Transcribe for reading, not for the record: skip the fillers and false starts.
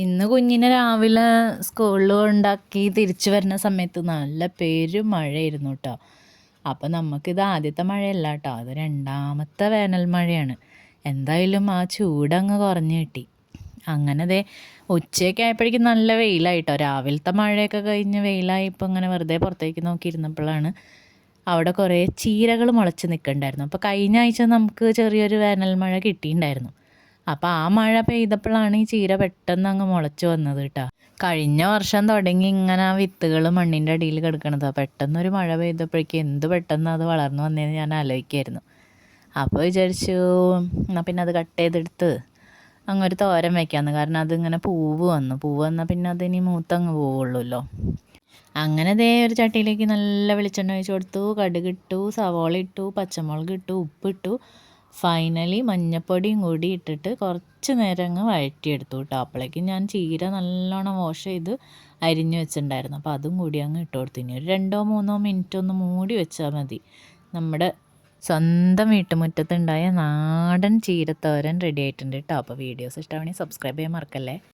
ഇന്ന് കുഞ്ഞിനെ രാവിലെ സ്കൂളിൽ ഉണ്ടാക്കി തിരിച്ചു വരുന്ന സമയത്ത് നല്ല പെരുമഴയായിരുന്നു കേട്ടോ. അപ്പോൾ നമുക്കിത് ആദ്യത്തെ മഴയല്ല കേട്ടോ, അത് രണ്ടാമത്തെ വേനൽ മഴയാണ്. എന്തായാലും ആ ചൂടങ്ങ് കുറഞ്ഞു കിട്ടി. അങ്ങനെ ദേ ഉച്ചയൊക്കെ ആയപ്പോഴേക്കും നല്ല വെയിലായിട്ടോ. രാവിലത്തെ മഴയൊക്കെ കഴിഞ്ഞ് വെയിലായി. ഇപ്പോൾ ഇങ്ങനെ വെറുതെ പുറത്തേക്ക് നോക്കിയിരുന്നപ്പോഴാണ് അവിടെ കുറേ ചീരകൾ മുളച്ച് നിൽക്കുന്നുണ്ടായിരുന്നു. അപ്പോൾ കഴിഞ്ഞ ആഴ്ച നമുക്ക് ചെറിയൊരു വേനൽ മഴ കിട്ടിയിട്ടുണ്ടായിരുന്നു. അപ്പോൾ ആ മഴ പെയ്തപ്പോഴാണ് ഈ ചീര പെട്ടെന്ന് അങ്ങ് മുളച്ച് വന്നത് കേട്ടോ. കഴിഞ്ഞ വർഷം തുടങ്ങി ഇങ്ങനെ ആ വിത്തുകൾ മണ്ണിൻ്റെ അടിയിൽ കിടക്കണത്, പെട്ടെന്നൊരു മഴ പെയ്തപ്പോഴേക്കും എന്ത് പെട്ടെന്ന് അത് വളർന്നു വന്നതെന്ന് ഞാൻ ആലോചിക്കായിരുന്നു. അപ്പോൾ വിചാരിച്ചു എന്നാൽ പിന്നെ അത് കട്ട് ചെയ്തെടുത്ത് അങ്ങൊരു തോരൻ വയ്ക്കാമെന്ന്. കാരണം അതിങ്ങനെ പൂവ് വന്നാൽ പിന്നെ അതിനി മൂത്തങ്ങ് പോവുള്ളൂല്ലോ. അങ്ങനെ ദേ ഒരു ചട്ടിയിലേക്ക് നല്ല വെളിച്ചെണ്ണ ഒഴിച്ച് കൊടുത്തു. കടുകിട്ടു, സവാള ഇട്ടു, പച്ചമുളക് ഇട്ടു, ഉപ്പിട്ടു. ഫൈനലി മഞ്ഞൾപ്പൊടിയും കൂടി ഇട്ടിട്ട് കുറച്ച് നേരം അങ്ങ് വഴറ്റിയെടുത്തു കേട്ടോ. അപ്പോഴേക്കും ഞാൻ ചീര നല്ലോണം വാഷ് ചെയ്ത് അരിഞ്ഞു വെച്ചിട്ടുണ്ടായിരുന്നു. അപ്പോൾ അതും കൂടി അങ്ങ് ഇട്ട് കൊടുത്തു. ഇനി ഒരു 2-3 മിനിറ്റ് ഒന്ന് മൂടി വെച്ചാൽ മതി. നമ്മുടെ സ്വന്തം വീട്ടുമുറ്റത്തുണ്ടായ നാടൻ ചീരത്തോരൻ റെഡി ആയിട്ടുണ്ട് കേട്ടോ. അപ്പോൾ വീഡിയോസ് ഇഷ്ടമാണെങ്കിൽ സബ്സ്ക്രൈബ് ചെയ്യാൻ മറക്കല്ലേ.